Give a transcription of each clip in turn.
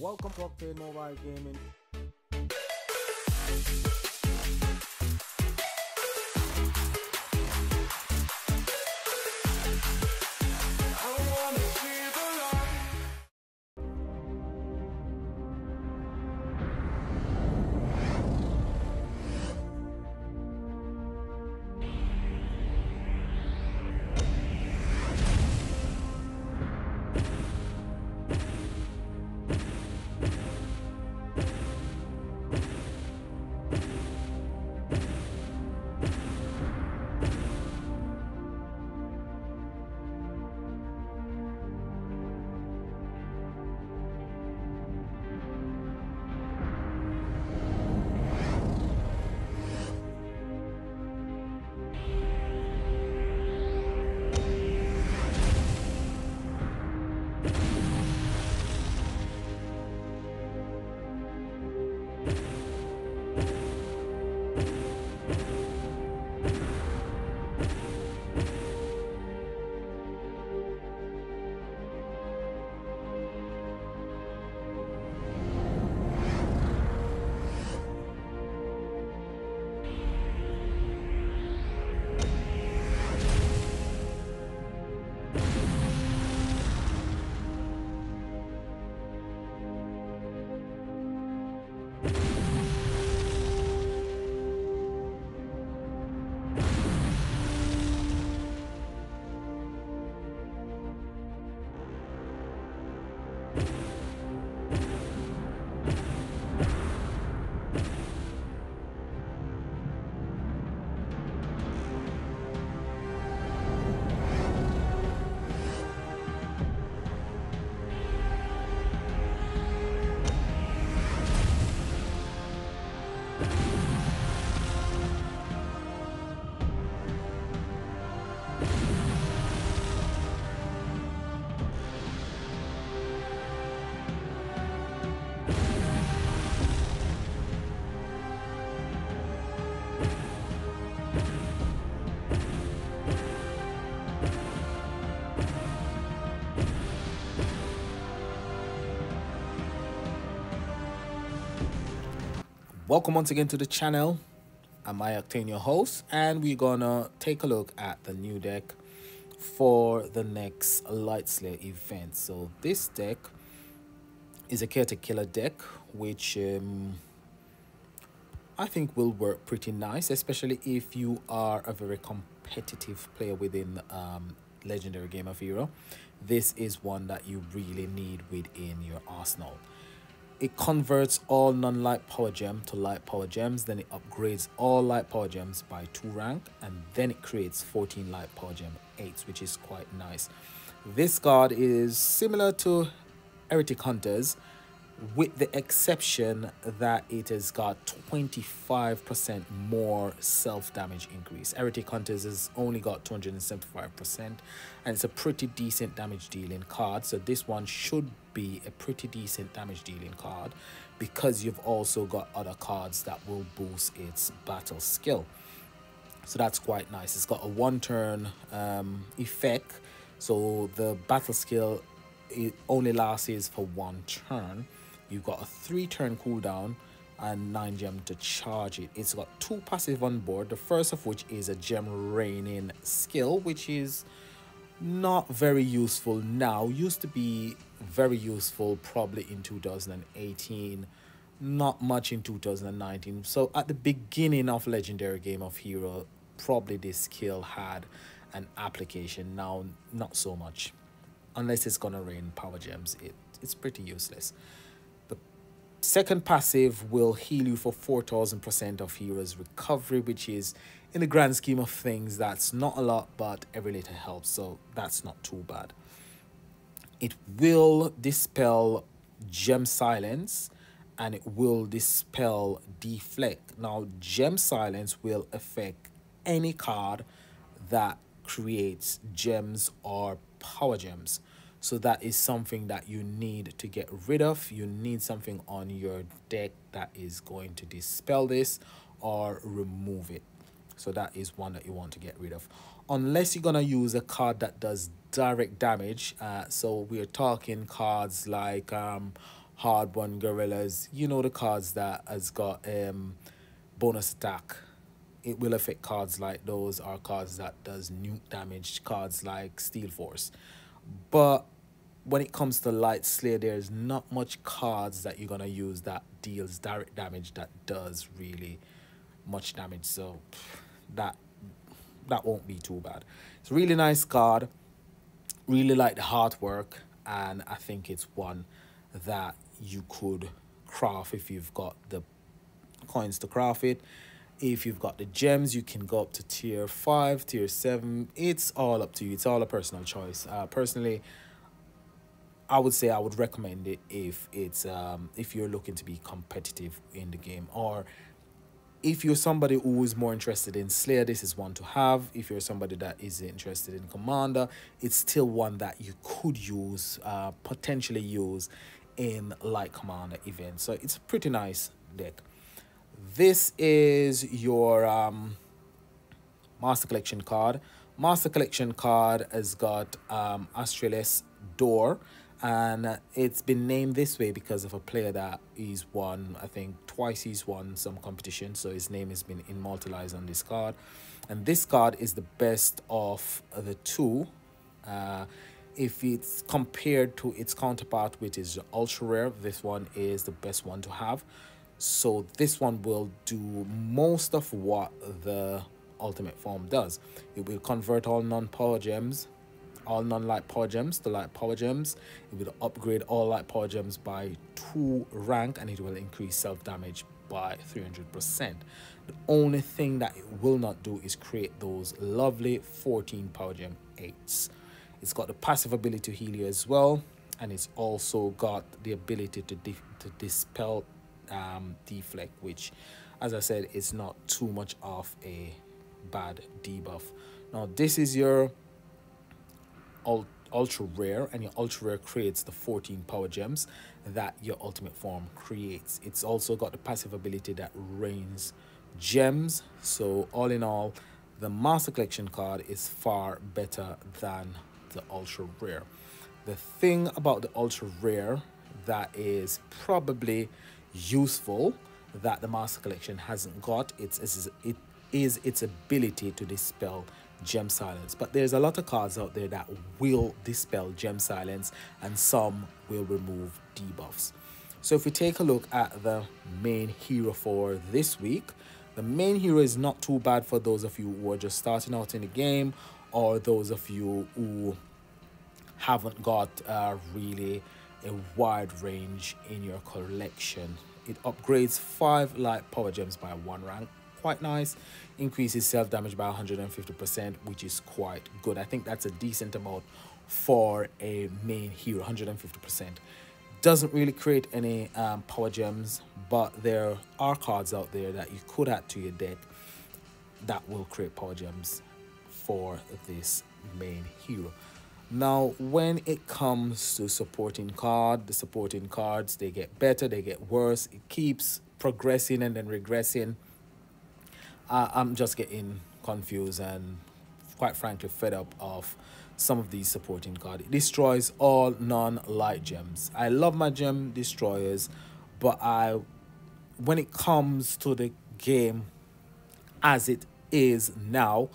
Welcome to Octane Mobile Gaming. Welcome once again to the channel. I'm Octane, your host, and we're gonna take a look at the new deck for the next Light Slayer event. So this deck is a Chaotic Killer deck, which I think will work pretty nice, especially if you are a very competitive player within Legendary Game of Hero. This is one that you really need within your arsenal. It converts all non-light power gem to light power gems, then it upgrades all light power gems by 2 rank, and then it creates 14 light power gem 8s, which is quite nice. This card is similar to Heretic Hunters, with the exception that it has got 25% more self-damage increase. Heretic Hunters has only got 275%, and it's a pretty decent damage dealing card. So this one should be a pretty decent damage dealing card because you've also got other cards that will boost its battle skill. So that's quite nice. It's got a 1-turn effect, so the battle skill, it only lasts for 1 turn. You've got a 3-turn cooldown and 9 gem to charge it. It's got 2 passive on board, the first of which is a gem raining skill, which is not very useful now. Used to be very useful probably in 2018, not much in 2019. So at the beginning of Legendary Game of Hero, probably this skill had an application. Now not so much, unless it's gonna rain power gems. It's pretty useless. The second passive will heal you for 4000% of hero's recovery, which is, in the grand scheme of things, that's not a lot, but every little helps, so that's not too bad. It will dispel gem silence, and it will dispel deflect. Now gem silence will affect any card that creates gems or power gems. So that is something that you need to get rid of. You need something on your deck that is going to dispel this or remove it. So that is one that you want to get rid of. Unless you're going to use a card that does direct damage. So we're talking cards like hard one gorillas, you know, the cards that has got bonus attack. It will affect cards like those, or cards that does nuke damage, cards like Steel Force. But when it comes to Light Slayer, there's not much cards that you're gonna use that deals direct damage that does really much damage. So that that won't be too bad. It's a really nice card. Really like the artwork, and I think it's one that you could craft if you've got the coins to craft it. If you've got the gems, you can go up to tier 5, tier 7. It's all up to you. It's all a personal choice. Personally, I would say I would recommend it if you're looking to be competitive in the game, or if you're somebody who is more interested in Slayer, this is one to have. If you're somebody that is interested in Commander, it's still one that you could use, potentially use in Light Commander events. So it's a pretty nice deck. This is your Master Collection card. Master Collection card has got Astralis Door, and it's been named this way because of a player that he's won, I think twice he's won some competition, so his name has been immortalized on this card. And this card is the best of the two. If it's compared to its counterpart, which is ultra rare, this one is the best one to have. So this one will do most of what the ultimate form does. It will convert all non-power gems, all non-light power gems to light power gems. It will upgrade all light power gems by 2 rank, and it will increase self-damage by 300%. The only thing that it will not do is create those lovely 14 power gem 8s. It's got the passive ability to heal you as well, and it's also got the ability to dispel deflect, which, as I said, is not too much of a bad debuff. Now this is your ultra rare, and your ultra rare creates the 14 power gems that your ultimate form creates. It's also got the passive ability that rains gems. So all in all, the Master Collection card is far better than the ultra rare. The thing about the ultra rare that is probably useful that the Master Collection hasn't got, it is its ability to dispel gem silence. But there's a lot of cards out there that will dispel gem silence, and some will remove debuffs. So if we take a look at the main hero for this week, the main hero is not too bad for those of you who are just starting out in the game, or those of you who haven't got really a wide range in your collection. It upgrades 5 light power gems by 1 rank. Quite nice. Increases self-damage by 150%, which is quite good. I think that's a decent amount for a main hero. 150%. Doesn't really create any power gems, but there are cards out there that you could add to your deck that will create power gems for this main hero. Now, when it comes to supporting card, the supporting cards, they get better, they get worse. It keeps progressing and then regressing. I'm just getting confused and quite frankly fed up of some of these supporting cards. It destroys all non-light gems. I love my gem destroyers, but when it comes to the game as it is now,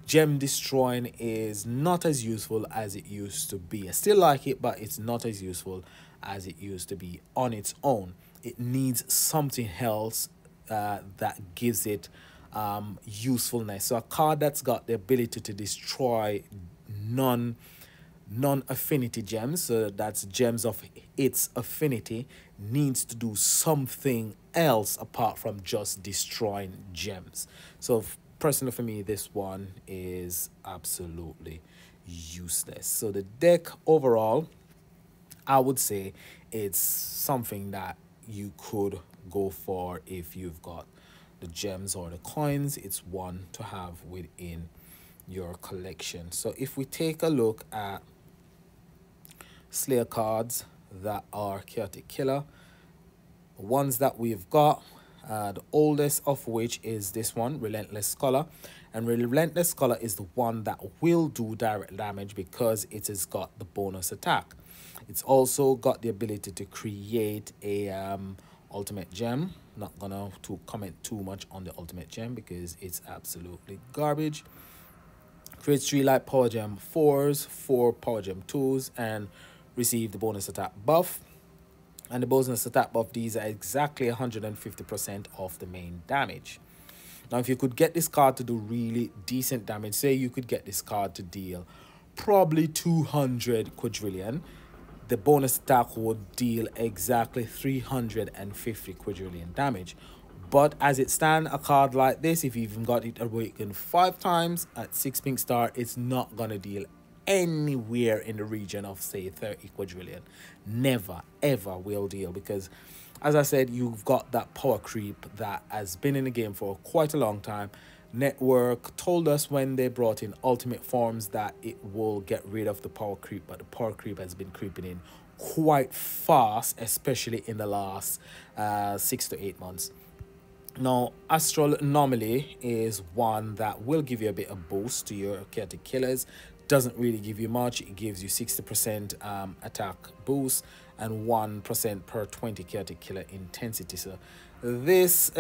gem destroying is not as useful as it used to be. I still like it, but it's not as useful as it used to be on its own. It needs something else that gives it usefulness. So a card that's got the ability to destroy non-affinity gems, so that's gems of its affinity, needs to do something else apart from just destroying gems. So personally for me, this one is absolutely useless. So the deck overall, I would say it's something that you could go for if you've got the gems or the coins. It's one to have within your collection. So if we take a look at Slayer cards that are Chaotic Killer, ones that we've got, the oldest of which is this one, Relentless Scholar. And Relentless Scholar is the one that will do direct damage because it has got the bonus attack. It's also got the ability to create a ultimate gem. Not gonna comment too much on the ultimate gem because it's absolutely garbage. Creates 3 light power gem 4s, 4 power gem 2s, and receive the bonus attack buff. And the bonus attack buff, these are exactly 150% of the main damage. Now, if you could get this card to do really decent damage, say you could get this card to deal probably 200 quadrillion, the bonus attack would deal exactly 350 quadrillion damage. But as it stands, a card like this, if you even got it awakened 5 times at 6 pink star, it's not going to deal anywhere in the region of, say, 30 quadrillion. Never, ever will deal, because, as I said, you've got that power creep that has been in the game for quite a long time. Network told us when they brought in ultimate forms that it will get rid of the power creep, but the power creep has been creeping in quite fast, especially in the last 6 to 8 months. Now, Astral Anomaly is one that will give you a bit of boost to your chaotic killers. Doesn't really give you much. It gives you 60% attack boost and 1% per 20 chaotic killer intensity. So this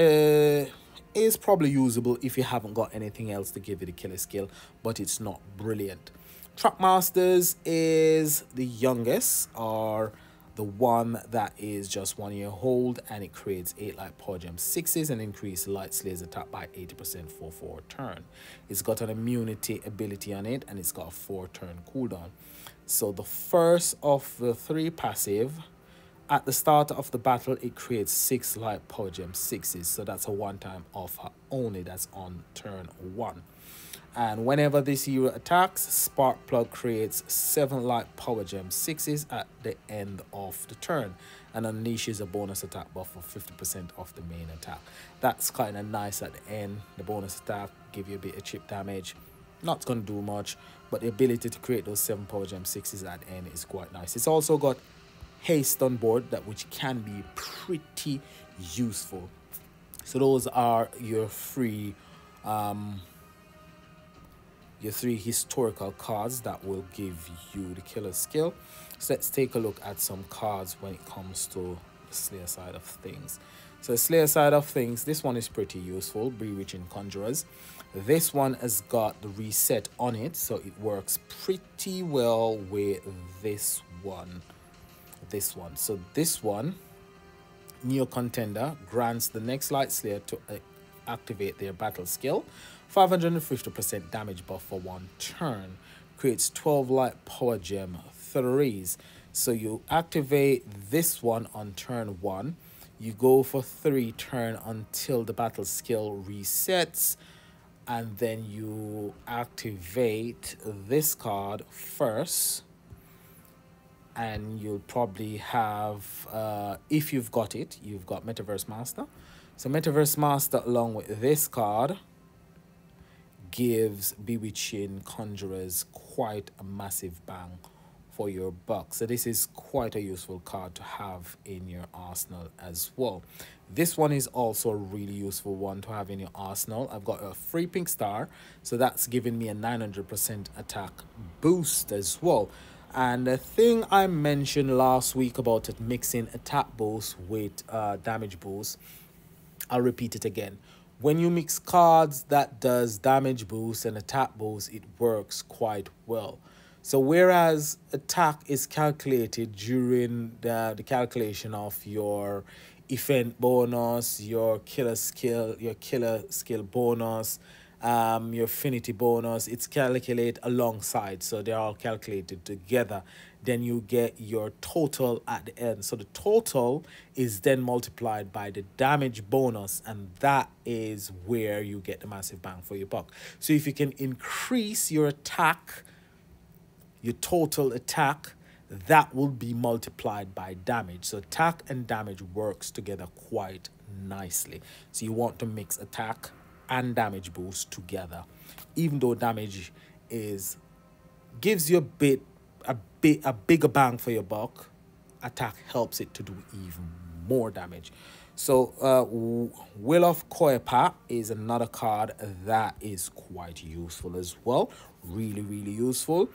is probably usable if you haven't got anything else to give you the killer skill, but it's not brilliant. Trackmasters is the youngest, or the one that is just 1 year old, and it creates 8 light power gem 6s and increase light slayer's attack by 80% for 4 turn. It's got an immunity ability on it, and it's got a 4 turn cooldown. So the first of the 3 passive, at the start of the battle, it creates 6 light power gem 6s. So that's a one-time offer only. That's on turn 1. And whenever this hero attacks, Sparkplug creates 7 light power gem 6s at the end of the turn and unleashes a bonus attack buff of 50% of the main attack. That's kind of nice at the end. The bonus attack give you a bit of chip damage. Not going to do much, but the ability to create those 7 power gem 6s at the end is quite nice. It's also got haste on board, that which can be pretty useful. So those are your 3 historical cards that will give you the killer skill. So let's take a look at some cards when it comes to the Slayer side of things. So the Slayer side of things, this one is pretty useful, Bewitching Conjurers. This one has got the reset on it, so it works pretty well with this one. So this one, Neo Contender, grants the next Light Slayer to activate their battle skill, 550% damage buff for 1 turn, creates 12 light power gem 3s. So you activate this one on turn 1, you go for 3 turn until the battle skill resets, and then you activate this card first, and you'll probably have, if you've got it, you've got Metaverse Master. So Metaverse Master along with this card gives Bewitching Conjurers quite a massive bang for your buck. So this is quite a useful card to have in your arsenal as well. This one is also a really useful one to have in your arsenal. I've got a free pink star, so that's giving me a 900% attack boost as well. And the thing I mentioned last week about it mixing attack boost with damage boost, I'll repeat it again. When you mix cards that does damage boost and attack boost, it works quite well. So whereas attack is calculated during the calculation of your event bonus, your killer skill bonus, your affinity bonus, it's calculated alongside, so they're all calculated together. Then you get your total at the end, so the total is then multiplied by the damage bonus, and that is where you get the massive bang for your buck. So if you can increase your attack, your total attack, that will be multiplied by damage. So attack and damage works together quite nicely. So you want to mix attack and damage boost together. Even though damage gives you a bigger bang for your buck, attack helps it to do even more damage. So Will of Koepa is another card that is quite useful as well. Really, really useful.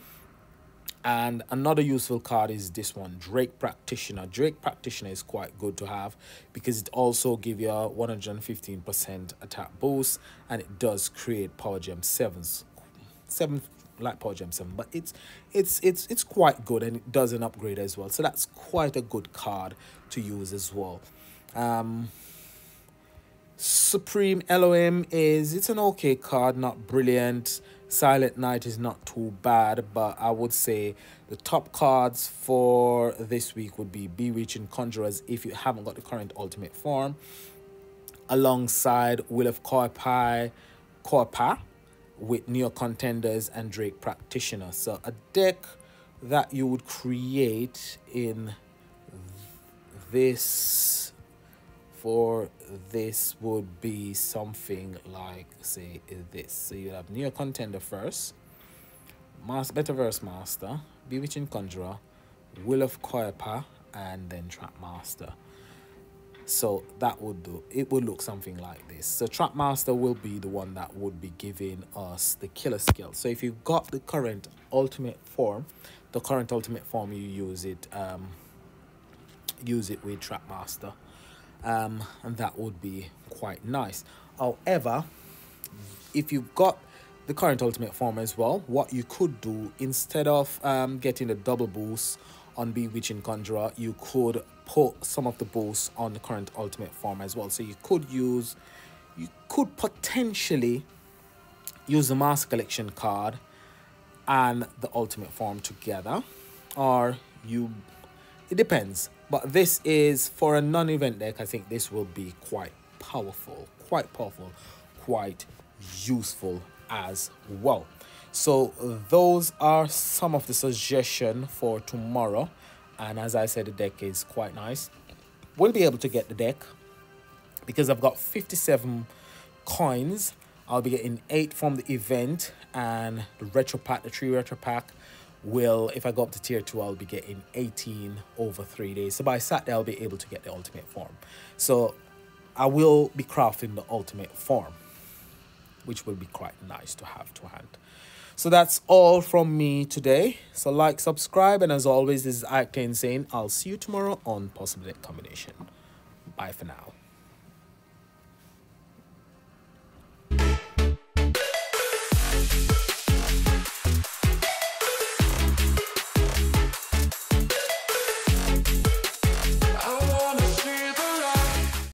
And another useful card is this one, Drake Practitioner. Drake Practitioner is quite good to have because it also gives you a 115% attack boost, and it does create Power Gem 7s. 7 like Power Gem 7, but it's quite good, and it does an upgrade as well. So that's quite a good card to use as well. Supreme Elohim it's an okay card, not brilliant. Silent Night is not too bad, but I would say the top cards for this week would be Bewitching Conjurers if you haven't got the current ultimate form, alongside Will of Corpa with Neo Contenders and Drake Practitioner. So a deck that you would create in this for this would be something like, say, this. So you have Neo Contender first, Betterverse Master, Bewitching Conjurer, Will of Corpa, and then Trap Master. So that would do. It would look something like this. So Trap Master will be the one that would be giving us the killer skill. So if you've got the current ultimate form, you use it with Trap Master. And that would be quite nice. However, if you've got the current ultimate form as well, what you could do, instead of getting the double boost on Bewitching Conjurer, you could put some of the boosts on the current ultimate form as well. So you could potentially use the Master Collection card and the ultimate form together, or it depends. But this is for a non-event deck. I think this will be quite powerful, quite useful as well. So those are some of the suggestions for tomorrow. And as I said, the deck is quite nice. We'll be able to get the deck because I've got 57 coins. I'll be getting 8 from the event, and the retro pack, the 3 retro pack, will, if I go up to tier 2, I'll be getting 18 over 3 days. So by Saturday, I'll be able to get the ultimate form. So I will be crafting the ultimate form, which will be quite nice to have to hand. So that's all from me today. So like, subscribe, and as always, this is Octane saying I'll see you tomorrow on Possible Deck Combination. Bye for now.